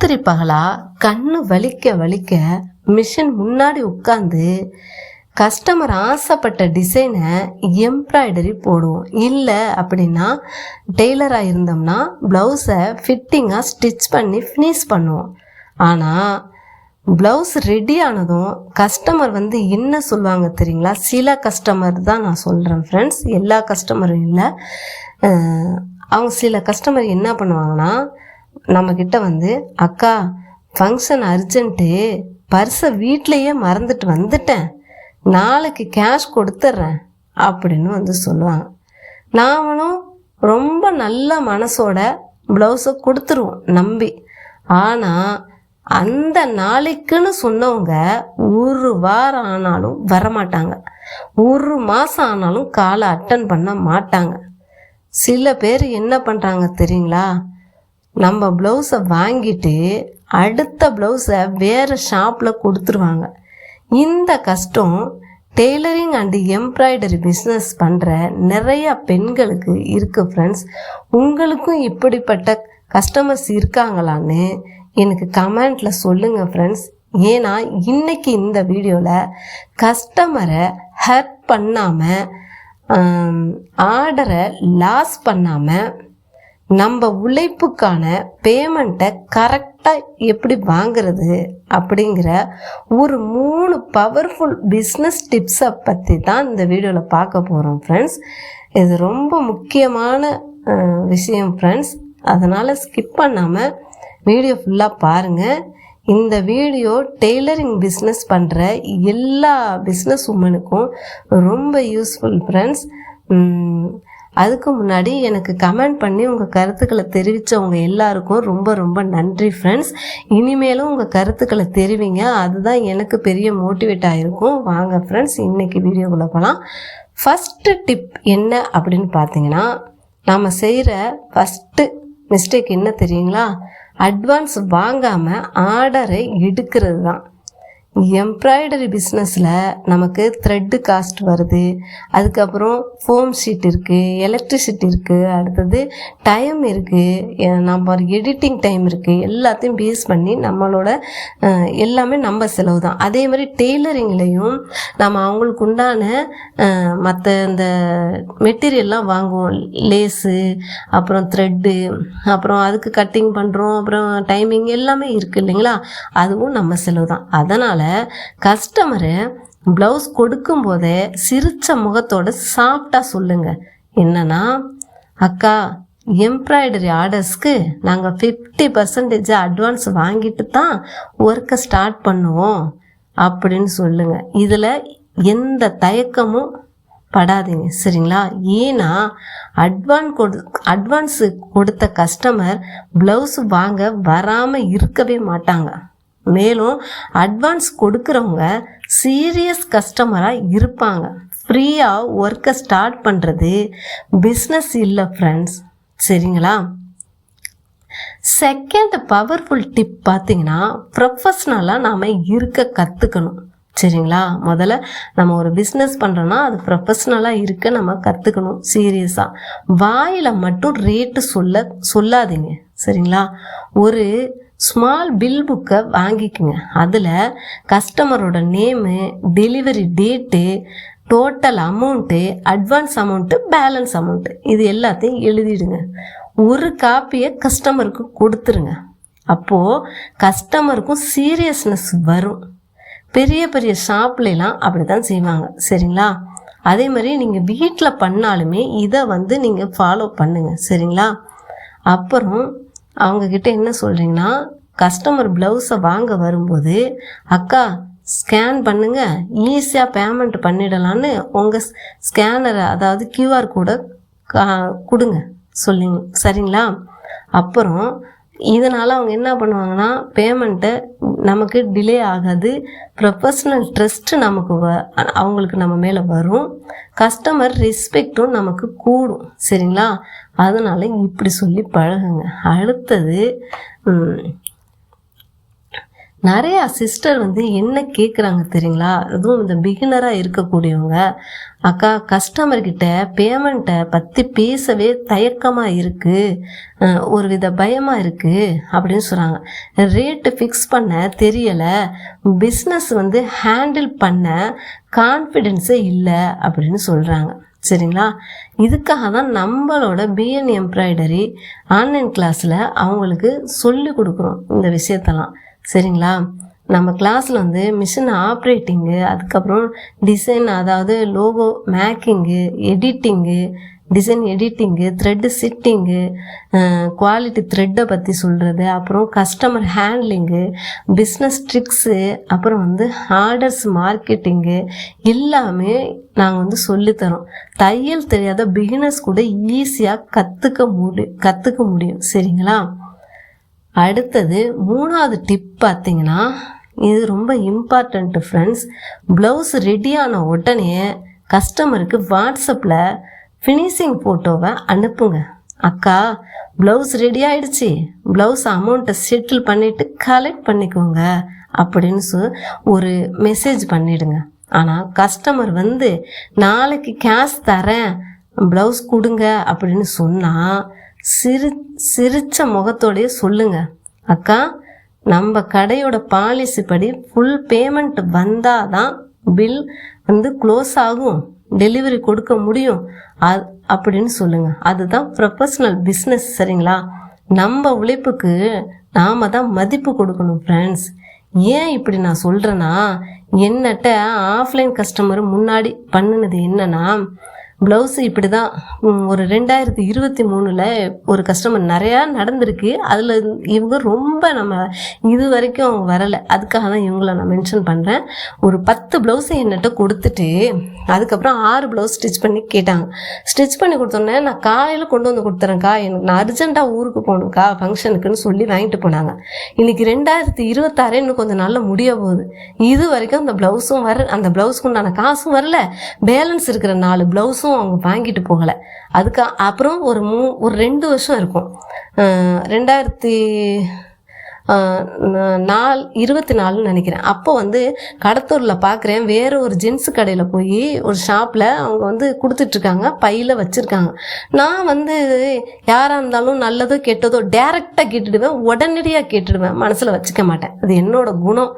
ராத்திரி பகலா கண்ணு வலிக்க வலிக்க மிஷின் முன்னாடி உட்காந்து கஸ்டமர் ஆசைப்பட்ட டிசைனை எம்ப்ராய்டரி போடுவோம். இல்லை அப்படின்னா டெய்லராக இருந்தோம்னா ப்ளவுஸை ஃபிட்டிங்காக ஸ்டிச் பண்ணி ஃபினிஷ் பண்ணுவோம். ஆனால் ப்ளவுஸ் ரெடி ஆனதும் கஸ்டமர் என்ன சொல்லுவாங்க தெரியுங்களா? சில கஸ்டமர் தான் நான் சொல்கிறேன் ஃப்ரெண்ட்ஸ், எல்லா கஸ்டமரும் இல்லை. அவங்க சில கஸ்டமர் என்ன பண்ணுவாங்கன்னா, நம்மக்கிட்ட அக்கா ஃபங்க்ஷன் அர்ஜென்ட்டு, பர்ஸை வீட்லேயே மறந்துட்டு வந்துட்டேன், நாளைக்கு கேஷ் கொடுத்துட்றேன் அப்படின்னு சொல்லுவாங்க. நாமளும் ரொம்ப நல்ல மனசோட ப்ளவுஸை கொடுத்துருவோம் நம்பி. ஆனால் அந்த நாளைக்குன்னு சொன்னவங்க ஒரு வாரம் ஆனாலும் வரமாட்டாங்க, ஒரு மாதம் ஆனாலும் காலை அட்டன் பண்ண மாட்டாங்க. சில பேர் என்ன பண்ணுறாங்க தெரியுங்களா? நம்ம ப்ளவுஸை வாங்கிட்டு அடுத்த ப்ளவுஸை வேறு ஷாப்பில் கொடுத்துருவாங்க. இந்த கஷ்டம் டெய்லரிங் அண்டு எம்ப்ராய்டரி பிஸ்னஸ் பண்ணுற நிறையா பெண்களுக்கு இருக்குது ஃப்ரெண்ட்ஸ். உங்களுக்கும் இப்படிப்பட்ட கஸ்டமர்ஸ் இருக்காங்களான்னு எனக்கு கமெண்ட்டில் சொல்லுங்கள் ஃப்ரெண்ட்ஸ். ஏன்னா இன்றைக்கி இந்த வீடியோவில் கஸ்டமரை ஹர்ட் பண்ணாமல், ஆர்டரை லாஸ் பண்ணாமல், நம்ம உழைப்புக்கான பேமெண்ட்டை கரெக்டாக எப்படி வாங்கிறது அப்படிங்கிற ஒரு 3 பவர்ஃபுல் பிஸ்னஸ் டிப்ஸை பற்றி தான் இந்த வீடியோவில் பார்க்க போகிறோம் ஃப்ரெண்ட்ஸ். இது ரொம்ப முக்கியமான விஷயம் ஃப்ரெண்ட்ஸ். அதனால் ஸ்கிப் பண்ணாமல் வீடியோ ஃபுல்லாக பாருங்கள். இந்த வீடியோ டெய்லரிங் பிஸ்னஸ் பண்ணுற எல்லா பிஸ்னஸ் உமனுக்கும் ரொம்ப யூஸ்ஃபுல் ஃப்ரெண்ட்ஸ். அதுக்கு முன்னாடி எனக்கு கமெண்ட் பண்ணி உங்கள் கருத்துக்களை தெரிவித்தவங்க எல்லாருக்கும் ரொம்ப ரொம்ப நன்றி ஃப்ரெண்ட்ஸ். இனிமேலும் உங்கள் கருத்துக்களை தெரிவிங்க, அதுதான் எனக்கு பெரிய மோட்டிவேட் ஆகிருக்கும். வாங்க ஃப்ரெண்ட்ஸ், இன்றைக்கி வீடியோக்குள்ளே போகலாம். ஃபஸ்ட்டு டிப் என்ன அப்படின்னு பார்த்தீங்கன்னா, நாம் செய்கிற ஃபஸ்ட்டு மிஸ்டேக் என்ன தெரியுங்களா? அட்வான்ஸ் வாங்காமல் ஆர்டரை எடுக்கிறது தான். எம்ப்ராய்டரி பிஸ்னஸில் நமக்கு த்ரெட்டு காஸ்ட் வருது, அதுக்கப்புறம் ஃபோம் ஷீட் இருக்குது, எலக்ட்ரிசிட்டி இருக்குது, அடுத்தது டைம் இருக்குது, நம்ம எடிட்டிங் டைம் இருக்குது. எல்லாத்தையும் பேஸ் பண்ணி நம்மளோட எல்லாமே நம்ம செலவு தான். அதே மாதிரி டெய்லரிங்லேயும் நம்ம அவங்களுக்கு உண்டான மற்ற இந்த மெட்டீரியல்லாம் வாங்குவோம், லேஸு, அப்புறம் த்ரெட்டு, அப்புறம் அதுக்கு கட்டிங் பண்ணுறோம், அப்புறம் டைமிங் எல்லாமே இருக்குது இல்லைங்களா? அதுவும் நம்ம செலவு தான். அதனால் கஸ்டமரு ப்ளவுஸ் கொடுக்கும் போதே சிரிச்ச முகத்தோட சாஃப்டாக சொல்லுங்க. என்னன்னா, அக்கா எம்ப்ராய்டரி ஆர்டர்ஸ்க்கு நாங்கள் 50% அட்வான்ஸ் வாங்கிட்டு தான் ஒர்க்கை ஸ்டார்ட் பண்ணுவோம் அப்படின்னு சொல்லுங்க. இதில் எந்த தயக்கமும் படாதீங்க, சரிங்களா? ஏன்னா அட்வான்ஸு கொடுத்த கஸ்டமர் ப்ளவுஸ் வாங்க வராமல் இருக்கவே மாட்டாங்க. மேலும் அட்வான்ஸ் கொடுக்குறவங்க சீரியஸ் கஸ்டமராக இருப்பாங்க. ஃப்ரீயாக ஒர்க்கை ஸ்டார்ட் பண்ணுறது பிஸ்னஸ் இல்லை ஃப்ரெண்ட்ஸ், சரிங்களா? செகண்ட் பவர்ஃபுல் டிப் பார்த்தீங்கன்னா, ப்ரொஃபஷ்னலாக நாம் இருக்க கற்றுக்கணும், சரிங்களா? முதல்ல நம்ம ஒரு பிஸ்னஸ் பண்ணுறோன்னா அது ப்ரொஃபஷ்னலாக இருக்க நம்ம கற்றுக்கணும். சீரியஸாக வாயில் மட்டும் ரேட்டு சொல்லாதீங்க, சரிங்களா? ஒரு ஸ்மால் பில் புக்கை வாங்கிக்கோங்க. அதில் கஸ்டமரோட name, delivery date, total amount, advance amount, balance amount, இது எல்லாத்தையும் எழுதிடுங்க. ஒரு காப்பியை கஸ்டமருக்கு கொடுத்துருங்க. அப்போது கஸ்டமருக்கும் சீரியஸ்னஸ் வரும். பெரிய பெரிய ஷாப்லாம் அப்படி தான் செய்வாங்க, சரிங்களா? அதே மாதிரி நீங்கள் வீட்டில் பண்ணாலுமே இதை நீங்கள் ஃபாலோ பண்ணுங்கள், சரிங்களா? அப்புறம் அவங்கக்கிட்ட என்ன சொல்கிறீங்கன்னா, கஸ்டமர் ப்ளவுஸை வாங்க வரும்போது, அக்கா ஸ்கேன் பண்ணுங்க, ஈஸியாக பேமெண்ட் பண்ணிடலான்னு உங்கள் ஸ்கேனரை, அதாவது QR கோடை கொடுங்க சொல்லிங்க, சரிங்களா? அப்புறம் இதனால் அவங்க என்ன பண்ணுவாங்கன்னா, பேமெண்ட்டை நமக்கு டிலே ஆகாது, ப்ரொஃபஷ்னல் ட்ரஸ்ட்டு நமக்கு அவங்களுக்கு நம்ம மேலே வரும், கஸ்டமர் ரெஸ்பெக்டும் நமக்கு கூடும், சரிங்களா? அதனால் இப்படி சொல்லி பழகுங்க. அடுத்தது, நிறையா சிஸ்டர் வந்து என்ன கேட்குறாங்க தெரியுங்களா? அதுவும் இந்த பிகினராக இருக்கக்கூடியவங்க, அக்கா கஸ்டமர்கிட்ட பேமெண்ட்டை பற்றி பேசவே தயக்கமாக இருக்குது, ஒரு வித பயமாக இருக்குது அப்படின்னு சொல்கிறாங்க. ரேட்டு ஃபிக்ஸ் பண்ண தெரியலை, பிஸ்னஸ் வந்து ஹேண்டில் பண்ண கான்ஃபிடென்ஸே இல்லை அப்படின்னு சொல்கிறாங்க. சரிங்களா? இதுக்காக தான் நம்மளோட பிஎன் எம்ப்ராய்டரி ஆன்லைன் கிளாஸில் அவங்களுக்கு சொல்லி கொடுக்குறோம் இந்த விஷயத்தெல்லாம். சரிங்களா? நம்ம கிளாஸில் வந்து மிஷின் ஆப்ரேட்டிங்கு, அதுக்கப்புறம் டிசைன், அதாவது logo making, editing, design editing, thread sitting, quality த்ரெட்டை பற்றி சொல்கிறது, அப்புறம் கஸ்டமர் ஹேண்ட்லிங்கு, பிஸ்னஸ் ட்ரிக்ஸு, அப்புறம் வந்து ஆர்டர்ஸ் மார்க்கெட்டிங்கு எல்லாமே நாங்கள் வந்து சொல்லித்தரோம். தையல் தெரியாத பிகினர்ஸ் கூட ஈஸியாக கற்றுக்க முடியும். சரிங்களா? அடுத்தது 3வது டிப் பார்த்தீங்கன்னா, இது ரொம்ப இம்பார்ட்டண்ட்டு ஃப்ரெண்ட்ஸ். ப்ளவுஸ் ரெடியான உடனே கஸ்டமருக்கு வாட்ஸ்அப்பில் ஃபினிஷிங் ஃபோட்டோவை அனுப்புங்க. அக்கா ப்ளவுஸ் ரெடி ஆகிடுச்சி, ப்ளவுஸ் அமௌண்ட்டை செட்டில் பண்ணிவிட்டு கலெக்ட் பண்ணிக்கோங்க அப்படின்னு ஒரு மெசேஜ் பண்ணிவிடுங்க. ஆனால் கஸ்டமர் வந்து நாளைக்கு கேஷ் தரேன், ப்ளவுஸ் கொடுங்க அப்படின்னு சொன்னால் சிரிச்ச முகத்தோடையே சொல்லுங்க, அக்கா நம்ம கடையோட பாலிசி படி ஃபுல் பேமெண்ட் வந்தால் தான் பில் வந்து க்ளோஸ் ஆகும், டெலிவரி கொடுக்க முடியும் அப்படின்னு சொல்லுங்க. அதுதான் ப்ரொஃபஷ்னல் பிஸ்னஸ். சரிங்களா? நம்ம உழைப்புக்கு நாம் தான் மதிப்பு கொடுக்கணும் ஃப்ரெண்ட்ஸ். ஏன் இப்படி நான் சொல்கிறேன்னா, என்னட்ட ஆஃப்லைன் கஸ்டமர் முன்னாடி பண்ணினது என்னன்னா, ப்ளவுஸு இப்படி தான் ஒரு 2023 ஒரு கஸ்டமர் நிறையா நடந்திருக்கு. அதில் இவங்க ரொம்ப நம்ம இது வரைக்கும் அவங்க வரலை, அதுக்காக தான் இவங்கள நான் மென்ஷன் பண்ணுறேன். ஒரு 10 ப்ளவுஸு என்கிட்ட கொடுத்துட்டு அதுக்கப்புறம் 6 ப்ளவுஸ் ஸ்டிச் பண்ணி கேட்டாங்க. ஸ்டிச் பண்ணி கொடுத்தோன்னே நான் காலையில் கொண்டு வந்து கொடுத்துறேன்க்கா, எனக்கு நான் அர்ஜென்ட்டாக ஊருக்கு போகணுக்கா ஃபங்க்ஷனுக்குன்னு சொல்லி வாங்கிட்டு போனாங்க. இன்றைக்கி 2026 இன்னும் கொஞ்சம் நாளில் முடிய போகுது. இது வரைக்கும் அந்த ப்ளவுஸும் அந்த ப்ளவுஸுக்கு உண்டான காசும் வரல, பேலன்ஸ் இருக்கிற 4 ப்ளவுஸும் அவங்க வாங்கிட்டு போகலை. அதுக்கு அப்புறம் ஒரு 2 வருஷம் இருக்கும், 2024 நினைக்கிறேன். அப்போ வந்து கடத்தூரில் பார்க்குறேன், வேறு ஒரு ஜென்ஸு கடையில் போய் ஒரு ஷாப்பில் அவங்க வந்து கொடுத்துட்ருக்காங்க, பையில் வச்சுருக்காங்க. நான் வந்து யாராக இருந்தாலும் நல்லதோ கெட்டதோ டேரெக்டாக கேட்டுடுவேன், உடனடியாக கேட்டுடுவேன், மனசில் வச்சுக்க மாட்டேன். அது என்னோட குணம்.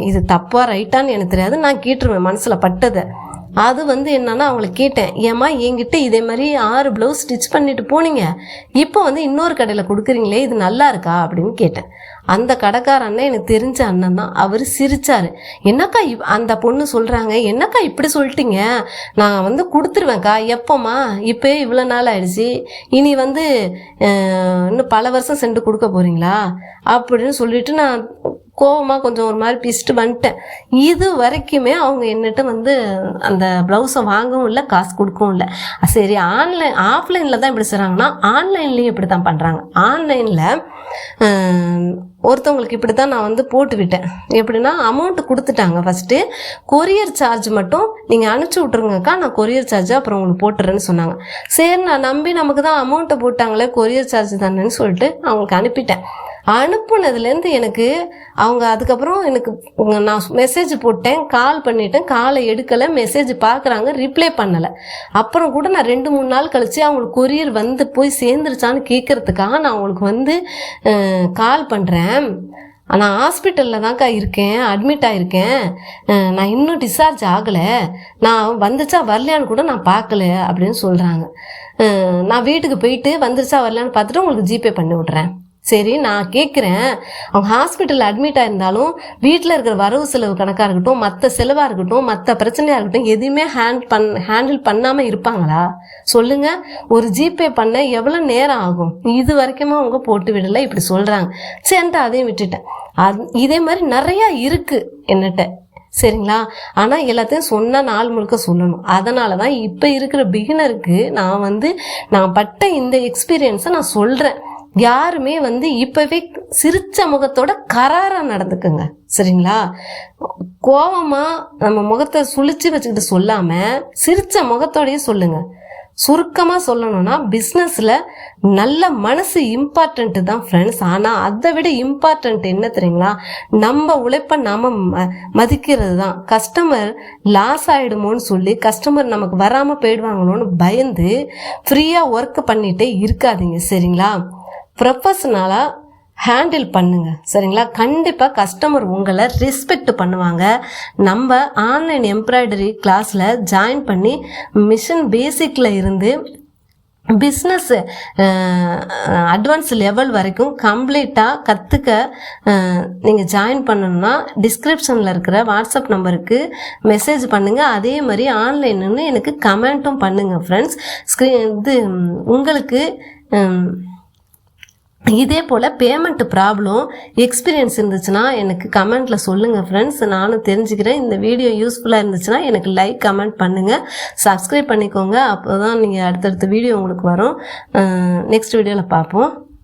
இது தப்பாக ரைட்டான்னு எனக்கு தெரியாது, நான் கேட்டுருவேன் மனசில் பட்டதை. அது வந்து என்னன்னா அவங்கள கேட்டேன், ஏம்மா என்கிட்ட இதே மாதிரி 6 ப்ளவுஸ் ஸ்டிச் பண்ணிட்டு போனீங்க, இப்போ வந்து இன்னொரு கடையில் கொடுக்குறீங்களே, இது நல்லா இருக்கா அப்படின்னு கேட்டேன். அந்த கடைக்கார அண்ணன் எனக்கு தெரிஞ்ச அண்ணன் தான். அவர் சிரிச்சார். என்னக்கா அந்த பொண்ணு சொல்கிறாங்க, என்னக்கா இப்படி சொல்லிட்டீங்க, நான் வந்து கொடுத்துருவேன்க்கா. எப்போம்மா? இப்போ இவ்வளோ நாள் ஆயிடுச்சு, இனி வந்து இன்னும் பல வருஷம் சென்று கொடுக்க போகிறீங்களா அப்படின்னு சொல்லிட்டு நான் கோவமாக கொஞ்சம் ஒரு மாதிரி பிச்சுட்டு வந்துட்டேன். இது வரைக்குமே அவங்க என்னட்ட வந்து அந்த ப்ளவுஸை வாங்கவும் இல்லை, காசு கொடுக்கவும் இல்லை. சரி, ஆஃப்லைனில் தான் இப்படி செய்கிறாங்கன்னா ஆன்லைன்லேயும் இப்படி தான் பண்ணுறாங்க. ஆன்லைனில் ஒருத்தவங்களுக்கு இப்படி தான் நான் வந்து போட்டு விட்டேன். எப்படின்னா, அமௌண்ட்டு கொடுத்துட்டாங்க, ஃபஸ்ட்டு கொரியர் சார்ஜ் மட்டும் நீங்கள் அனுப்பிச்சி விட்ருங்கக்கா, நான் கொரியர் சார்ஜ் அப்புறம் உங்களுக்கு போட்டுறேன்னு சொன்னாங்க. சரி, நான் நம்பி நமக்கு தான் அமௌண்ட்டை போட்டாங்களே, கொரியர் சார்ஜ் தானேன்னு சொல்லிட்டு அவங்களுக்கு அனுப்பிட்டேன். அனுப்புனதுலேருந்து எனக்கு அவங்க அதுக்கப்புறம் எனக்கு நான் மெசேஜ் போட்டேன், கால் பண்ணிட்டேன், காலை எடுக்கலை, மெசேஜ் பார்க்குறாங்க, ரிப்ளை பண்ணலை. அப்புறம் கூட நான் 2-3 நாள் கழித்து அவங்களுக்கு கொரியர் வந்து போய் சேர்ந்துருச்சான்னு கேட்குறதுக்காக நான் அவங்களுக்கு வந்து கால் பண்ணுறேன். நான் ஹாஸ்பிட்டலில் தான்க்கா இருக்கேன், அட்மிட் ஆகிருக்கேன், நான் இன்னும் டிஸ்சார்ஜ் ஆகலை, நான் வந்துச்சா வரலையான்னு கூட நான் பார்க்கல அப்படின்னு சொல்கிறாங்க. நான் வீட்டுக்கு போயிட்டு வந்துருச்சா வரலையான்னு பார்த்துட்டு உங்களுக்கு ஜிபே பண்ணி விட்றேன். சரி, நான் கேட்குறேன், அவங்க ஹாஸ்பிட்டலில் அட்மிட் ஆயிருந்தாலும் வீட்டில் இருக்கிற வரவு செலவு கணக்காக இருக்கட்டும், மற்ற செலவாக இருக்கட்டும், மற்ற பிரச்சனையாக இருக்கட்டும், எதுவுமே ஹேண்டில் பண்ணாமல் இருப்பாங்களா சொல்லுங்கள்? ஒரு ஜிபே பண்ண எவ்வளோ நேரம் ஆகும்? இது வரைக்குமா அவங்க போட்டு விடலை இப்படி சொல்கிறாங்க. சரின்ட்டு அதையும் விட்டுட்டேன். இதே மாதிரி நிறையா இருக்குது என்னட்ட. சரிங்களா? ஆனால் எல்லாத்தையும் சொன்னால் நாள் முழுக்க சொல்லணும். அதனால தான் இப்போ இருக்கிற பிகினருக்கு நான் பட்ட இந்த எக்ஸ்பீரியன்ஸை நான் சொல்கிறேன். யாருமே வந்து இப்போவே சிரிச்ச முகத்தோட கராராக நடந்துக்குங்க. சரிங்களா? கோவமாக நம்ம முகத்தை சுழிச்சு வச்சுக்கிட்டு சொல்லாமல் சிரிச்ச முகத்தோடையே சொல்லுங்கள். சுருக்கமாக சொல்லணும்னா பிஸ்னஸில் நல்ல மனசு இம்பார்ட்டண்ட்டு தான் ஃப்ரெண்ட்ஸ். ஆனால் அதை விட இம்பார்ட்டண்ட் என்ன தெரியுங்களா, நம்ம உழைப்பை நாம் மதிக்கிறது தான். கஸ்டமர் லாஸ் ஆகிடுமோன்னு சொல்லி கஸ்டமர் நமக்கு வராமல் போயிடுவாங்களோன்னு பயந்து ஃப்ரீயாக ஒர்க் பண்ணிகிட்டே இருக்காதீங்க சரிங்களா. ப்ரொஃபஷ்னலாக ஹேண்டில் பண்ணுங்க சரிங்களா. கண்டிப்பாக கஸ்டமர் உங்களை ரெஸ்பெக்ட் பண்ணுவாங்க. நம்ம ஆன்லைன் எம்ப்ராய்டரி கிளாஸில் ஜாயின் பண்ணி மிஷின் பேசிக்கில் இருந்து பிஸ்னஸ் அட்வான்ஸ் லெவல் வரைக்கும் கம்ப்ளீட்டாக கற்றுக்க நீங்கள் ஜாயின் பண்ணணுன்னா டிஸ்கிரிப்ஷனில் இருக்கிற வாட்ஸ்அப் நம்பருக்கு மெசேஜ் பண்ணுங்கள். அதே மாதிரி ஆன்லைன்னு எனக்கு கமெண்ட்டும் பண்ணுங்கள் ஃப்ரெண்ட்ஸ். உங்களுக்கு இதே போல் பேமெண்ட் ப்ராப்ளம் எக்ஸ்பீரியன்ஸ் இருந்துச்சுன்னா எனக்கு கமெண்ட்டில் சொல்லுங்கள் ஃப்ரெண்ட்ஸ், நானும் தெரிஞ்சுக்கிறேன். இந்த வீடியோ யூஸ்ஃபுல்லாக இருந்துச்சுன்னா எனக்கு லைக் கமெண்ட் பண்ணுங்கள், சப்ஸ்கிரைப் பண்ணிக்கோங்க. அப்போ தான் நீங்கள் அடுத்தடுத்த வீடியோ உங்களுக்கு வரும். நெக்ஸ்ட் வீடியோவில் பார்ப்போம்.